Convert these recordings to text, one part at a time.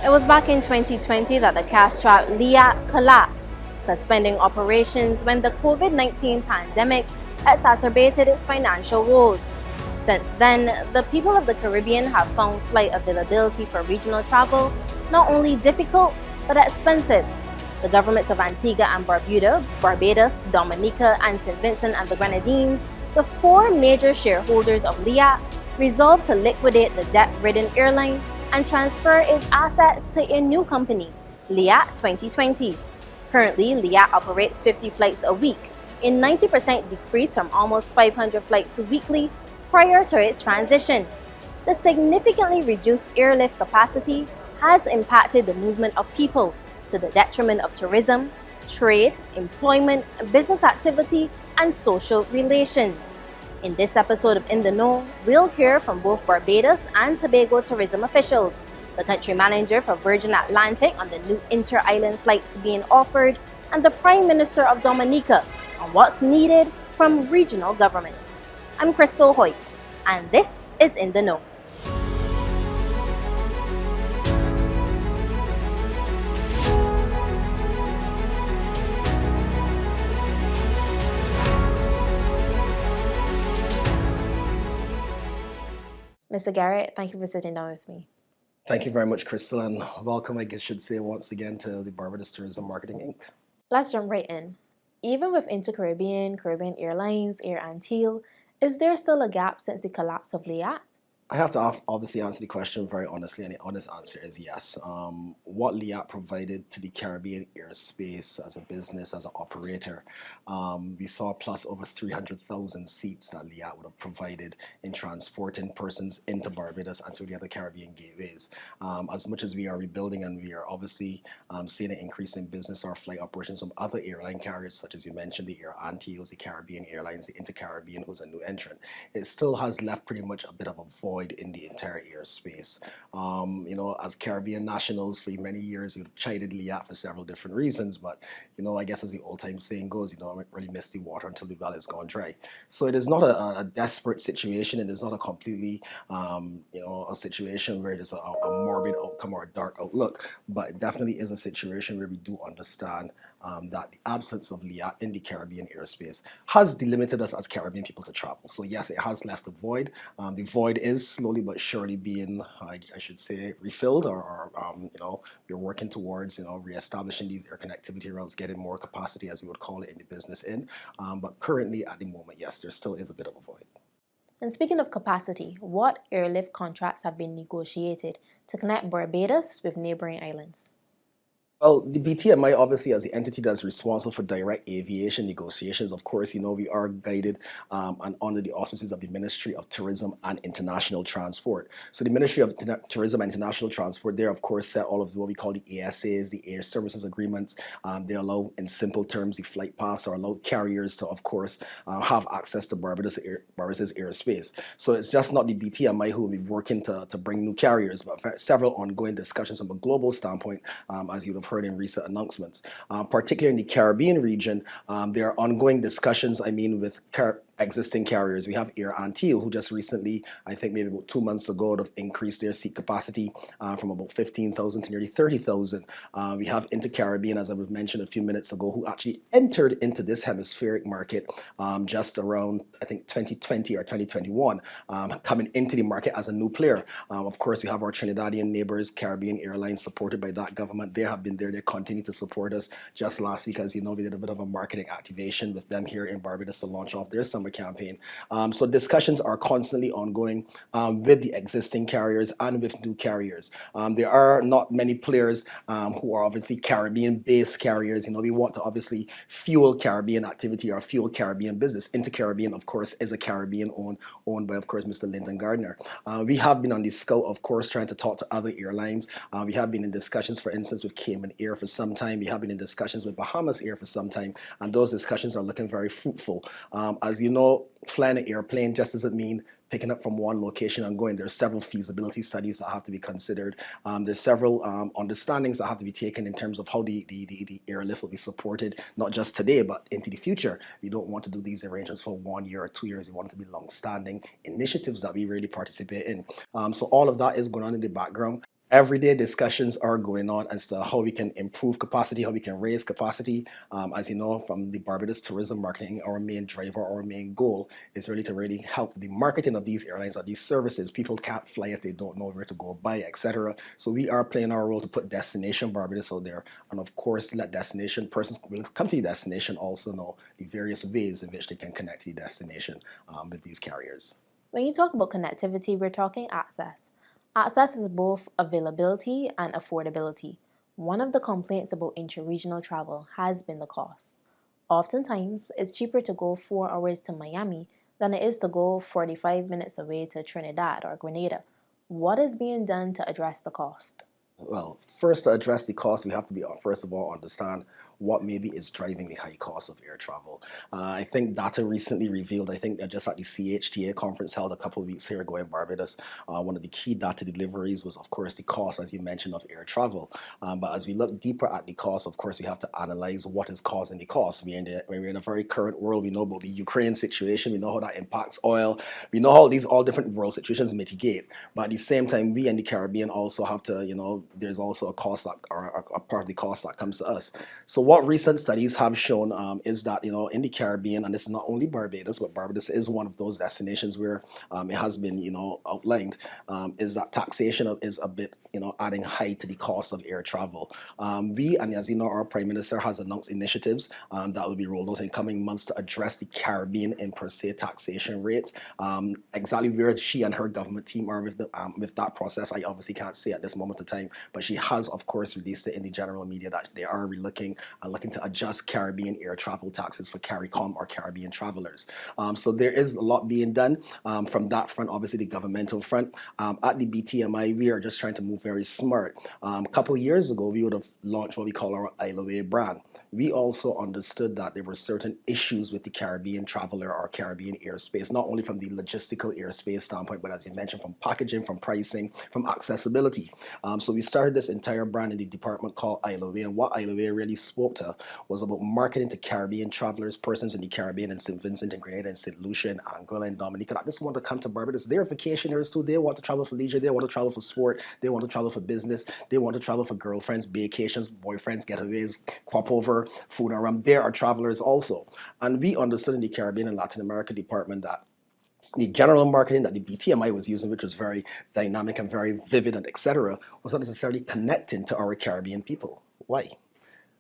It was back in 2020 that the cash-strapped LIAT collapsed, suspending operations when the COVID-19 pandemic exacerbated its financial woes. Since then, the people of the Caribbean have found flight availability for regional travel not only difficult, but expensive. The governments of Antigua and Barbuda, Barbados, Dominica, and St. Vincent and the Grenadines, the four major shareholders of LIAT, resolved to liquidate the debt-ridden airline and transfer its assets to a new company, LIAT 2020. Currently, LIAT operates 50 flights a week, a 90% decrease from almost 500 flights weekly prior to its transition. The significantly reduced airlift capacity has impacted the movement of people to the detriment of tourism, trade, employment, business activity, and social relations. In this episode of In the Know, we'll hear from both Barbados and Tobago tourism officials, the country manager for Virgin Atlantic on the new inter-island flights being offered, and the Prime Minister of Dominica on what's needed from regional governments. I'm Krystal Hoyte, and this is In the Know. Mr. Garrett, thank you for sitting down with me. Thank you very much, Krystal, and welcome, I should say, once again to the Barbados Tourism Marketing Inc. Let's jump right in. Even with Inter-Caribbean, Caribbean Airlines, Air Antilles, is there still a gap since the collapse of LIAT? I have to obviously answer the question very honestly, and the honest answer is yes. What LIAT provided to the Caribbean airspace as a business, as an operator, we saw plus over 300,000 seats that LIAT would have provided in transporting persons into Barbados and through the other Caribbean gateways. As much as we are rebuilding and we are obviously seeing an increase in business or flight operations from other airline carriers, such as you mentioned, the Air Antilles, the Caribbean Airlines, the Inter-Caribbean, who's a new entrant, it still has left pretty much a bit of a void in the entire airspace. As Caribbean nationals, for many years we've chided LIAT for several different reasons, but I guess as the old time saying goes, I really miss the water until the well is gone dry. So it is not a desperate situation. It is not a completely a situation where it is a morbid outcome or a dark outlook, but it definitely is a situation where we do understand that the absence of LIAT in the Caribbean airspace has delimited us as Caribbean people to travel. So yes, it has left a void. The void is slowly but surely being, I should say, refilled, or we're working towards, reestablishing these air connectivity routes, getting more capacity, as we would call it, in the business in. But currently, at the moment, yes, there still is a bit of a void. And speaking of capacity, what airlift contracts have been negotiated to connect Barbados with neighboring islands? Well, the BTMI, obviously, as the entity that's responsible for direct aviation negotiations, of course, we are guided and under the auspices of the Ministry of Tourism and International Transport. So the Ministry of Tourism and International Transport, there, of course, set all of what we call the ASAs, the Air Services Agreements. They allow, in simple terms, the flight paths, or allow carriers to, of course, have access to Barbados' airspace. So it's just not the BTMI who will be working to bring new carriers, but several ongoing discussions from a global standpoint, as you would have heard in recent announcements. Particularly in the Caribbean region, there are ongoing discussions, with existing carriers. We have Air Antilles, who just recently, I think maybe about 2 months ago, have increased their seat capacity from about 15,000 to nearly 30,000. We have Inter-Caribbean, as I mentioned a few minutes ago, who actually entered into this hemispheric market just around, I think, 2020 or 2021, coming into the market as a new player. Of course, we have our Trinidadian neighbors, Caribbean Airlines, supported by that government. They have been there. They continue to support us. Just last week, as you know, we did a bit of a marketing activation with them here in Barbados to launch off their summer campaign. So discussions are constantly ongoing with the existing carriers and with new carriers. There are not many players who are obviously Caribbean-based carriers. We want to obviously fuel Caribbean activity or fuel Caribbean business. Inter-Caribbean, of course, is a Caribbean owned by, of course, Mr. Lyndon Gardner. We have been on the scout, of course, trying to talk to other airlines. We have been in discussions, for instance, with Cayman Air for some time. We have been in discussions with Bahamas Air for some time, and those discussions are looking very fruitful. As you know, flying an airplane just doesn't mean picking up from one location and going. There's several feasibility studies that have to be considered. There's several understandings that have to be taken in terms of how the airlift will be supported, not just today, but into the future. We don't want to do these arrangements for 1 year or 2 years. We want it to be long-standing initiatives that we really participate in. So all of that is going on in the background. everyday discussions are going on as to how we can improve capacity, how we can raise capacity. As you know, from the Barbados tourism marketing, our main driver, our main goal is really to really help the marketing of these airlines or these services. People can't fly if they don't know where to go buy, etc. So we are playing our role to put Destination Barbados out there, and of course, let destination persons will come to the destination also know the various ways in which they can connect to the destination with these carriers. When you talk about connectivity, we're talking access. Access is both availability and affordability. One of the complaints about interregional travel has been the cost. Oftentimes, it's cheaper to go 4 hours to Miami than it is to go 45 minutes away to Trinidad or Grenada. What is being done to address the cost? Well, first to address the cost, we have to be first of all understand what maybe is driving the high cost of air travel. I think data recently revealed, I think just at the CHTA conference held a couple of weeks here ago in Barbados, one of the key data deliveries was of course the cost, as you mentioned, of air travel. But as we look deeper at the cost, of course we have to analyze what is causing the cost. We're in a very current world. We know about the Ukraine situation. We know how that impacts oil. We know how these all different world situations mitigate. But at the same time, we in the Caribbean also have to, there's also a cost that, or a part of the cost that comes to us. So what recent studies have shown is that, in the Caribbean, and this is not only Barbados, but Barbados is one of those destinations where it has been, outlined, is that taxation is a bit, adding high to the cost of air travel. And as you know, our Prime Minister has announced initiatives that will be rolled out in coming months to address the Caribbean in per se taxation rates. Exactly where she and her government team are with that process, I obviously can't say at this moment in time, but she has, of course, released it in the general media that they are looking to adjust Caribbean air travel taxes for CARICOM or Caribbean travelers. So there is a lot being done from that front, obviously the governmental front. At the BTMI, we are just trying to move very smart. A couple of years ago, we would have launched what we call our Isle Away brand. We also understood that there were certain issues with the Caribbean traveler or Caribbean airspace, not only from the logistical airspace standpoint, but as you mentioned, from packaging, from pricing, from accessibility. So we started this entire brand in the department called Isle Away, and what Isle Away really spoke to was about marketing to Caribbean travelers, persons in the Caribbean, and St. Vincent and Grenada and St. Lucia and Anguilla and Dominica that just want to come to Barbados. They're vacationers too. They want to travel for leisure. They want to travel for sport. They want to travel for business. They want to travel for girlfriends, vacations, boyfriends, getaways, crop over, food and rum. There are travelers also. And we understood in the Caribbean and Latin America department that the general marketing that the BTMI was using, which was very dynamic and very vivid and etc., was not necessarily connecting to our Caribbean people. Why?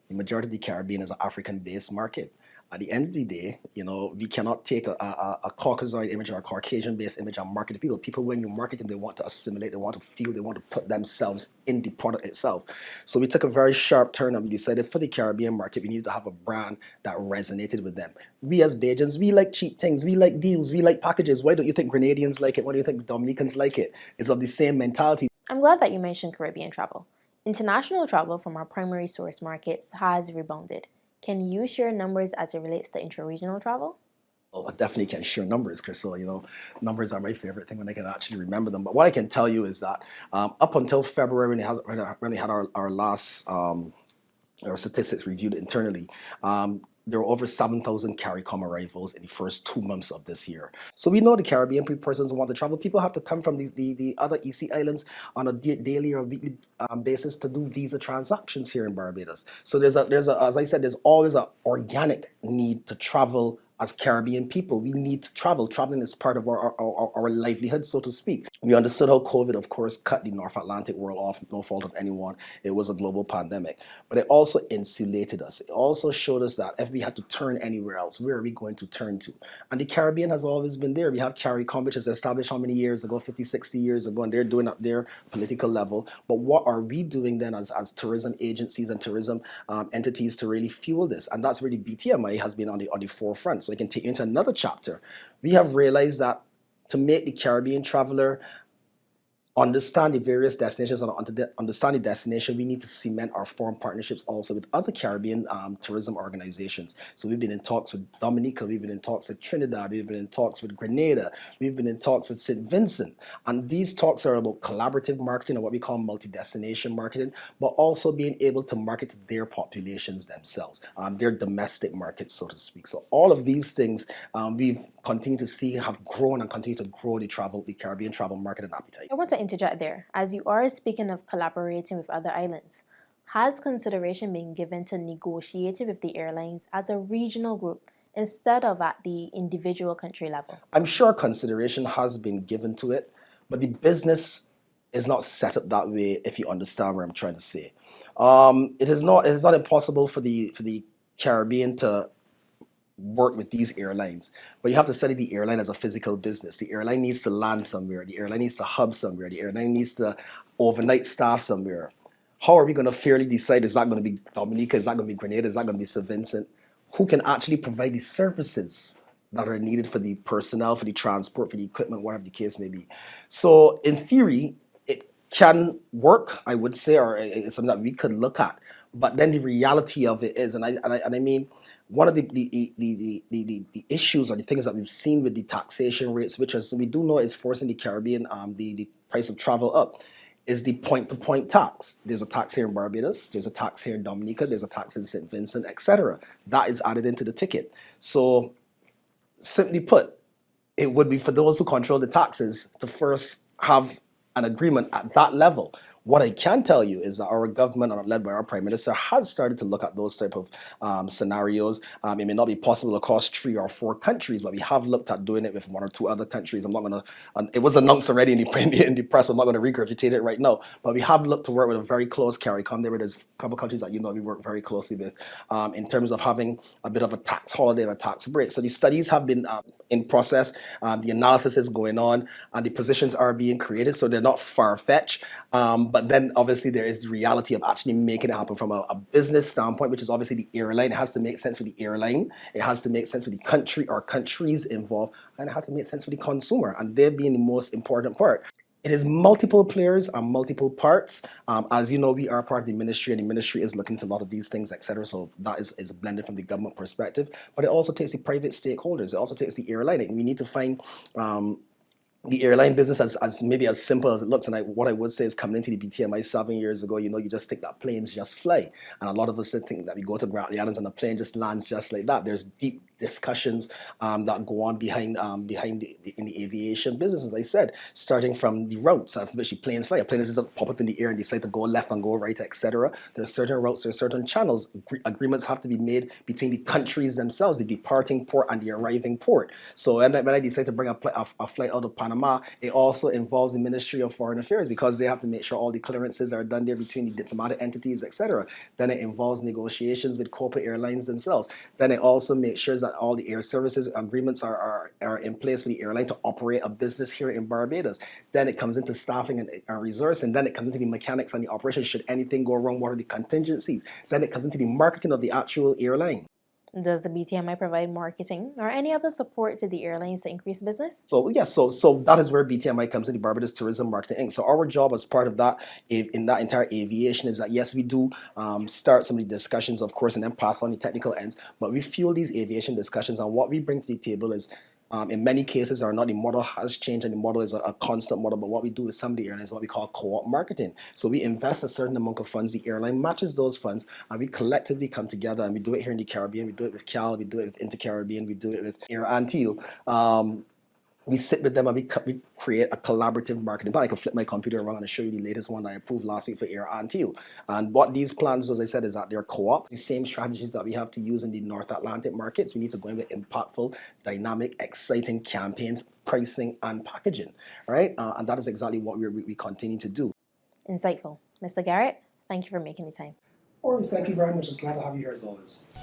The majority of the Caribbean is an African-based market. At the end of the day, we cannot take a Caucasoid image or a Caucasian-based image and market to people. People, when you market them, they want to assimilate, they want to feel, they want to put themselves in the product itself. So we took a very sharp turn and we decided for the Caribbean market, we needed to have a brand that resonated with them. We as Bajans, we like cheap things, we like deals, we like packages. Why don't you think Grenadians like it? Why do you think Dominicans like it? It's of the same mentality. I'm glad that you mentioned Caribbean travel. International travel from our primary source markets has rebounded. Can you share numbers as it relates to intra-regional travel? Well, I definitely can share numbers, Krystal. Numbers are my favorite thing when I can actually remember them. But what I can tell you is that up until February, when we had our last our statistics reviewed internally, there were over 7,000 CARICOM arrivals in the first 2 months of this year. So we know the Caribbean persons want to travel. People have to come from the other EC islands on a daily or weekly basis to do visa transactions here in Barbados. So there's as I said, there's always an organic need to travel. As Caribbean people, we need to travel. Traveling is part of our livelihood, so to speak. We understood how COVID, of course, cut the North Atlantic world off, no fault of anyone. It was a global pandemic. But it also insulated us. It also showed us that if we had to turn anywhere else, where are we going to turn to? And the Caribbean has always been there. We have CARICOM, which was established how many years ago? 50, 60 years ago, and they're doing at their political level. But what are we doing then as tourism agencies and tourism entities to really fuel this? And that's really BTMI has been on the forefront. So I can take you into another chapter. We have realized that to make the Caribbean traveler understand the various destinations and understand the destination, we need to cement our foreign partnerships also with other Caribbean tourism organizations. So we've been in talks with Dominica, we've been in talks with Trinidad, we've been in talks with Grenada, we've been in talks with St. Vincent. And these talks are about collaborative marketing, or what we call multi-destination marketing, but also being able to market to their populations themselves, their domestic markets, so to speak. So all of these things we've continued to see have grown and continue to grow the Caribbean travel market and appetite. I want to interject there, as you are speaking of collaborating with other islands. Has consideration been given to negotiating with the airlines as a regional group instead of at the individual country level? I'm sure consideration has been given to it, but the business is not set up that way, if you understand what I'm trying to say. It is not impossible for the Caribbean to work with these airlines, but you have to study the airline as a physical business. The airline needs to land somewhere, the airline needs to hub somewhere, the airline needs to overnight staff somewhere. How are we going to fairly decide, is that going to be Dominica, is that going to be Grenada, is that going to be St. Vincent? Who can actually provide the services that are needed for the personnel, for the transport, for the equipment, whatever the case may be? So in theory, it can work, I would say, or it's something that we could look at. But then the reality of it is, and I mean, one of the issues or the things that we've seen with the taxation rates, which is, we do know is forcing the Caribbean, the price of travel up, is the point-to-point tax. There's a tax here in Barbados, there's a tax here in Dominica, there's a tax in St. Vincent, etc. That is added into the ticket. So simply put, it would be for those who control the taxes to first have an agreement at that level. What I can tell you is that our government, led by our Prime Minister, has started to look at those type of scenarios. It may not be possible across 3 or 4 countries, but we have looked at doing it with 1 or 2 other countries. I'm not going to, it was announced already in the press, but I'm not going to regurgitate it right now. But we have looked to work with a very close CARICOM. There's a couple of countries that we work very closely with in terms of having a bit of a tax holiday and a tax break. So the studies have been in process, the analysis is going on, and the positions are being created, so they're not far-fetched. But then obviously there is the reality of actually making it happen from a business standpoint, which is obviously the airline. It has to make sense for the airline. It has to make sense for the country or countries involved, and it has to make sense for the consumer, and they're being the most important part. It is multiple players and multiple parts. As you know, we are part of the ministry, and the ministry is looking into a lot of these things, etc. So that is blended from the government perspective. But it also takes the private stakeholders. It also takes the airline. And we need to find the airline business as maybe as simple as it looks. And what I would say is, coming into the BTMI 7 years ago, you just think that planes just fly. And a lot of us think that we go to the islands and the plane just lands just like that. There's deep discussions that go on behind in the aviation business, as I said, starting from the routes of which the planes fly. A plane doesn't pop up in the air and decide to go left and go right, etc. There's certain routes, there's certain channels. Agreements have to be made between the countries themselves, the departing port and the arriving port. So when I decide to bring a flight out of Panama, it also involves the Ministry of Foreign Affairs, because they have to make sure all the clearances are done there between the diplomatic entities, etc. Then it involves negotiations with corporate airlines themselves. Then it also makes sure that all the air services agreements are in place for the airline to operate a business here in Barbados. Then it comes into staffing and resource, and then it comes into the mechanics and the operation. Should anything go wrong, what are the contingencies? Then it comes into the marketing of the actual airline. Does the BTMI provide marketing or any other support to the airlines to increase business? So yes, so that is where BTMI comes in, the Barbados Tourism Marketing Inc. So our job as part of that, in that entire aviation, is that yes, we do start some of the discussions, of course, and then pass on the technical ends, but we fuel these aviation discussions, and what we bring to the table is, in many cases, the model has changed, and the model is a constant model. But what we do with some of the airlines is what we call co-op marketing. So we invest a certain amount of funds, the airline matches those funds, and we collectively come together, and we do it here in the Caribbean. We do it with CAL, we do it with Inter-Caribbean, we do it with Air Antilles. We sit with them and we create a collaborative marketing plan. I can flip my computer around and show you the latest one that I approved last week for Air Antilles. And what these plans, as I said, is that they're co-op. The same strategies that we have to use in the North Atlantic markets, we need to go in with impactful, dynamic, exciting campaigns, pricing, and packaging. Right? And that is exactly what we continue to do. Insightful. Mr. Garrett, thank you for making the time. Always, thank you very much. I'm glad to have you here as always.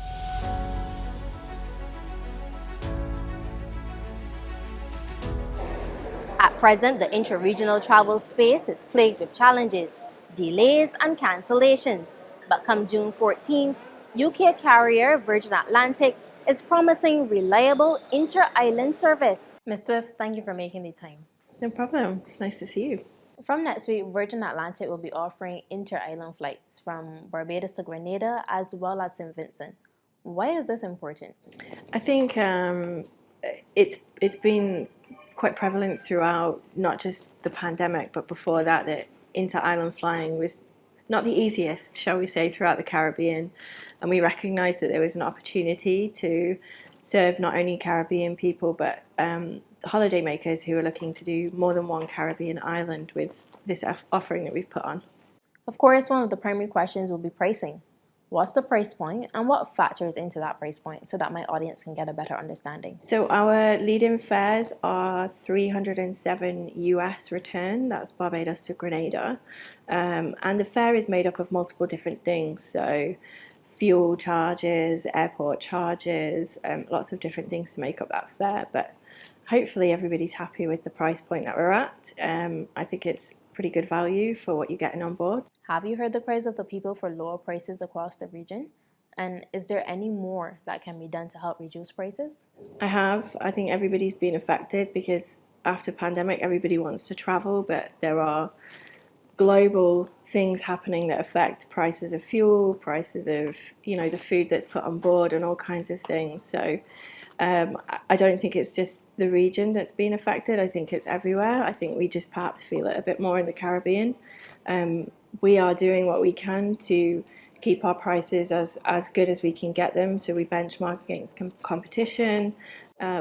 At present, the interregional travel space is plagued with challenges, delays, and cancellations. But come June 14th, UK carrier Virgin Atlantic is promising reliable inter-island service. Ms. Swift, thank you for making the time. No problem. It's nice to see you. From next week, Virgin Atlantic will be offering inter-island flights from Barbados to Grenada as well as St. Vincent. Why is this important? I think it's been quite prevalent throughout not just the pandemic, but before that inter-island flying was not the easiest, shall we say, throughout the Caribbean. And we recognised that there was an opportunity to serve not only Caribbean people, but holidaymakers who are looking to do more than one Caribbean island with this offering that we've put on. Of course, one of the primary questions will be pricing. What's the price point and what factors into that price point so that my audience can get a better understanding? So our lead-in fares are $307 US return, that's Barbados to Grenada, and the fare is made up of multiple different things, so fuel charges, airport charges, lots of different things to make up that fare, but hopefully everybody's happy with the price point that we're at. I think it's pretty good value for what you're getting on board. Have you heard the cries of the people for lower prices across the region? And is there any more that can be done to help reduce prices? I have. I think everybody's been affected because after pandemic, everybody wants to travel, but there are global things happening that affect prices of fuel, prices of, the food that's put on board and all kinds of things. So I don't think it's just the region that's been affected. I think it's everywhere. I think we just perhaps feel it a bit more in the Caribbean. We are doing what we can to keep our prices as good as we can get them. So we benchmark against competition.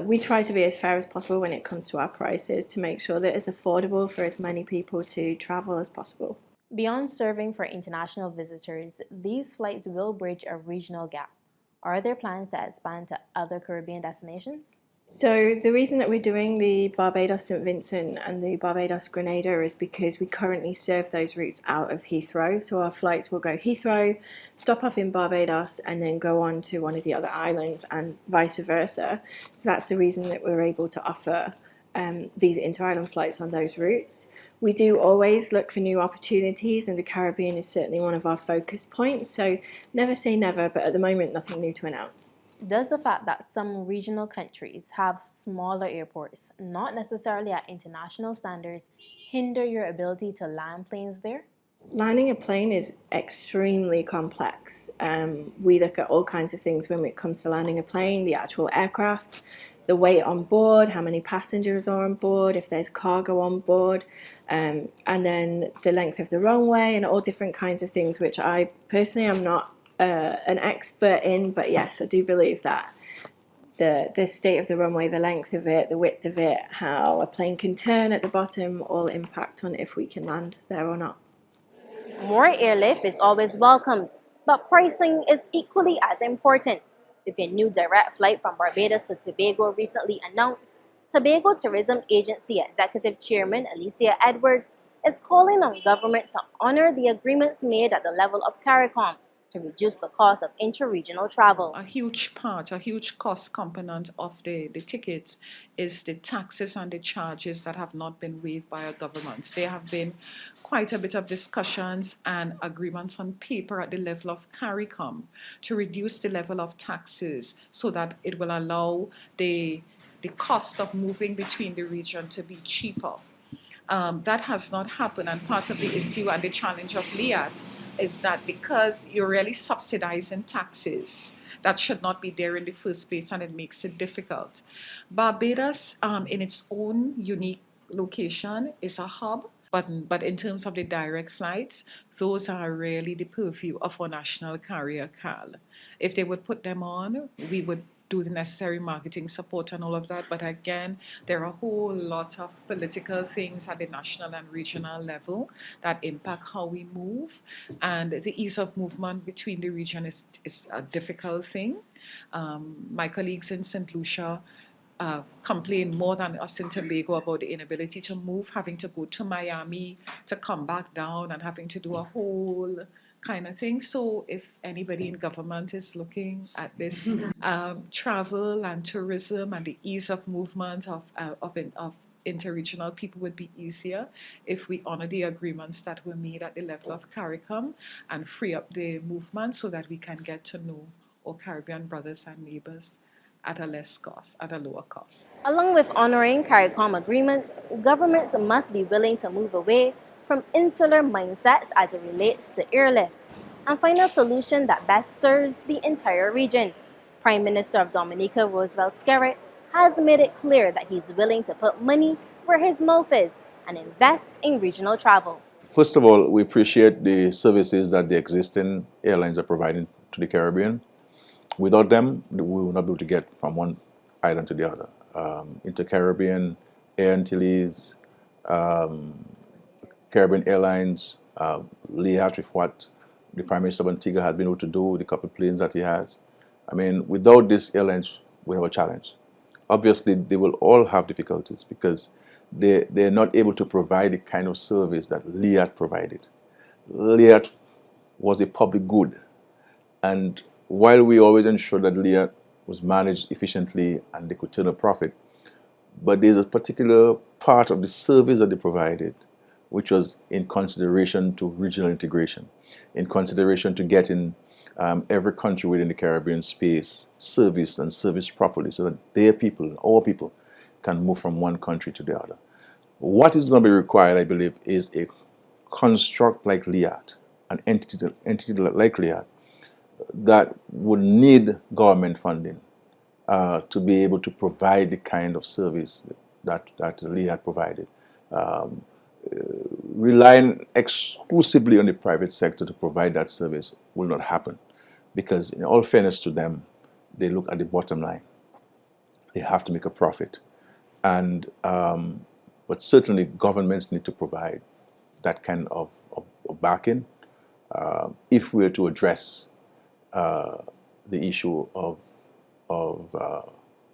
We try to be as fair as possible when it comes to our prices to make sure that it's affordable for as many people to travel as possible. Beyond serving for international visitors, these flights will bridge a regional gap. Are there plans to expand to other Caribbean destinations? So the reason that we're doing the Barbados St. Vincent and the Barbados Grenada is because we currently serve those routes out of Heathrow. So our flights will go Heathrow, stop off in Barbados, and then go on to one of the other islands and vice versa. So that's the reason that we're able to offer these inter-island flights on those routes. We do always look for new opportunities, and the Caribbean is certainly one of our focus points. So never say never, but at the moment, nothing new to announce. Does the fact that some regional countries have smaller airports, not necessarily at international standards, hinder your ability to land planes there? Landing a plane is extremely complex. We look at all kinds of things when it comes to landing a plane, the actual aircraft, the weight on board, how many passengers are on board, if there's cargo on board, and then the length of the runway and all different kinds of things, which I personally am not an expert in, but yes, I do believe that the state of the runway, the length of it, the width of it, how a plane can turn at the bottom, all impact on if we can land there or not. More airlift is always welcomed, but pricing is equally as important. With a new direct flight from Barbados to Tobago recently announced, Tobago Tourism Agency Executive Chairman Alicia Edwards is calling on government to honor the agreements made at the level of CARICOM to reduce the cost of interregional travel. A huge cost component of the tickets is the taxes and the charges that have not been waived by our governments. There have been quite a bit of discussions and agreements on paper at the level of CARICOM to reduce the level of taxes so that it will allow the cost of moving between the region to be cheaper. That has not happened, and part of the issue and the challenge of LIAT is that because you're really subsidizing taxes, that should not be there in the first place, and it makes it difficult. Barbados, in its own unique location, is a hub, but in terms of the direct flights, those are really the purview of our national carrier, CAL. If they would put them on, we would do the necessary marketing support and all of that. But again, there are a whole lot of political things at the national and regional level that impact how we move. And the ease of movement between the region is a difficult thing. My colleagues in St. Lucia complain more than us in Tobago about the inability to move, having to go to Miami to come back down and having to do a whole kind of thing. So if anybody in government is looking at this, travel and tourism and the ease of movement of interregional people would be easier if we honor the agreements that were made at the level of CARICOM and free up the movement so that we can get to know our Caribbean brothers and neighbors at a lower cost. Along with honoring CARICOM agreements, governments must be willing to move away from insular mindsets as it relates to airlift and find a solution that best serves the entire region. Prime Minister of Dominica, Roosevelt Skerritt, has made it clear that he's willing to put money where his mouth is and invest in regional travel. First of all, we appreciate the services that the existing airlines are providing to the Caribbean. Without them, we will not be able to get from one island to the other. Inter-Caribbean, Air Antilles, Caribbean Airlines, LIAT with what the Prime Minister of Antigua has been able to do with the couple of planes that he has. I mean, without these airlines, we have a challenge. Obviously, they will all have difficulties because they're not able to provide the kind of service that LIAT provided. LIAT was a public good. And while we always ensure that LIAT was managed efficiently and they could turn a profit, but there's a particular part of the service that they provided which was in consideration to regional integration, in consideration to getting every country within the Caribbean space serviced and serviced properly so that their people, our people, can move from one country to the other. What is going to be required, I believe, is a construct like LIAT, an entity like LIAT, that would need government funding to be able to provide the kind of service that LIAT provided. Relying exclusively on the private sector to provide that service will not happen, because in all fairness to them, they look at the bottom line. They have to make a profit, and but certainly governments need to provide that kind of backing if we're to address the issue of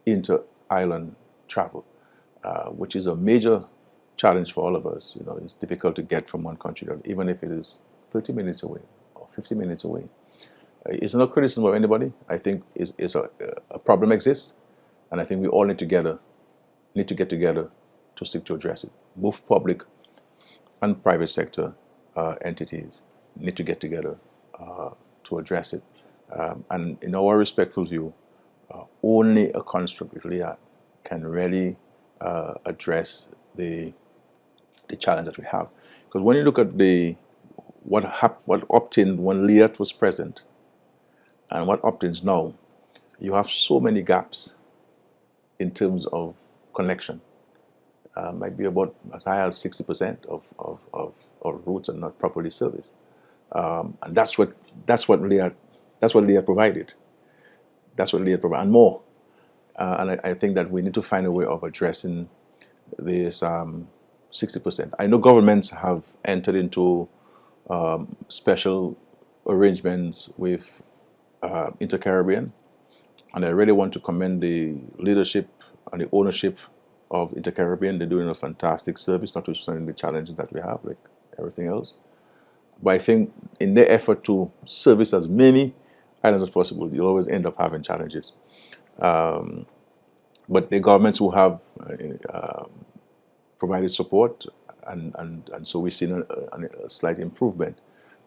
inter-island travel, which is a major challenge for all of us. You know, it's difficult to get from one country to another, even if it is 30 minutes away or 50 minutes away. It's not criticism of anybody. I think a problem exists, and I think we all need to get together to seek to address it. Both public and private sector entities need to get together to address it. And in our respectful view, only a construct like LIAT can really address the challenge that we have. Because when you look at what obtained when LIAT was present and what obtains now, you have so many gaps in terms of connection. Might be about as high as 60% of routes are not properly serviced, and that's what LIAT provided. That's what LIAT provided, and more. And I think that we need to find a way of addressing this 60%. I know governments have entered into special arrangements with Inter-Caribbean, and I really want to commend the leadership and the ownership of Inter-Caribbean. They're doing a fantastic service, notwithstanding the challenges that we have, like everything else. But I think in their effort to service as many islands as possible, you'll always end up having challenges. But the governments who have provided support, and so we've seen a slight improvement.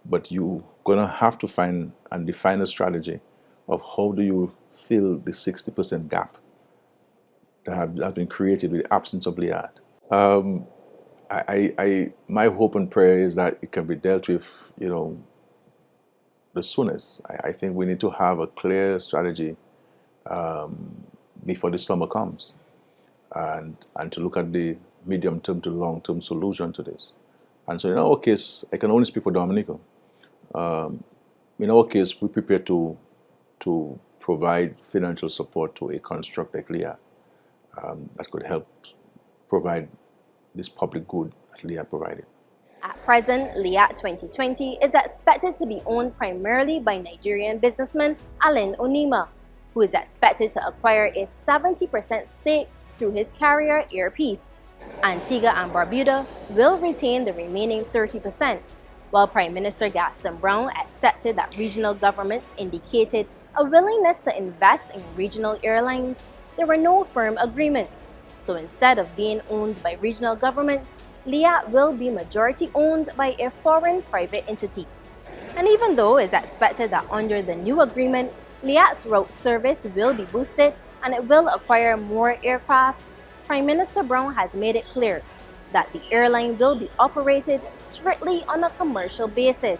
But you're going to have to find and define a strategy of how do you fill the 60% gap that has been created with the absence of LIAT. My hope and prayer is that it can be dealt with, the soonest. I think we need to have a clear strategy before the summer comes, and to look at the medium-term to long-term solution to this. And so in our case, I can only speak for Dominica. In our case, we prepare to provide financial support to a construct like LIAT that could help provide this public good that LIAT provided. At present, LIAT 2020 is expected to be owned primarily by Nigerian businessman Alan Onima, who is expected to acquire a 70% stake through his carrier Air Peace. Antigua and Barbuda will retain the remaining 30%, while Prime Minister Gaston Brown accepted that regional governments indicated a willingness to invest in regional airlines. There were no firm agreements, so instead of being owned by regional governments, LIAT will be majority owned by a foreign private entity. And even though it's expected that under the new agreement, LIAT's route service will be boosted and it will acquire more aircraft, Prime Minister Brown has made it clear that the airline will be operated strictly on a commercial basis.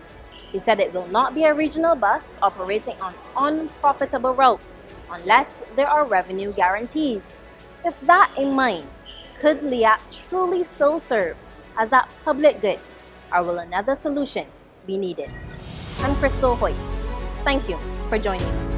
He said it will not be a regional bus operating on unprofitable routes unless there are revenue guarantees. With that in mind, could LIAT truly still serve as a public good, or will another solution be needed? I'm Krystal Hoyte. Thank you for joining me.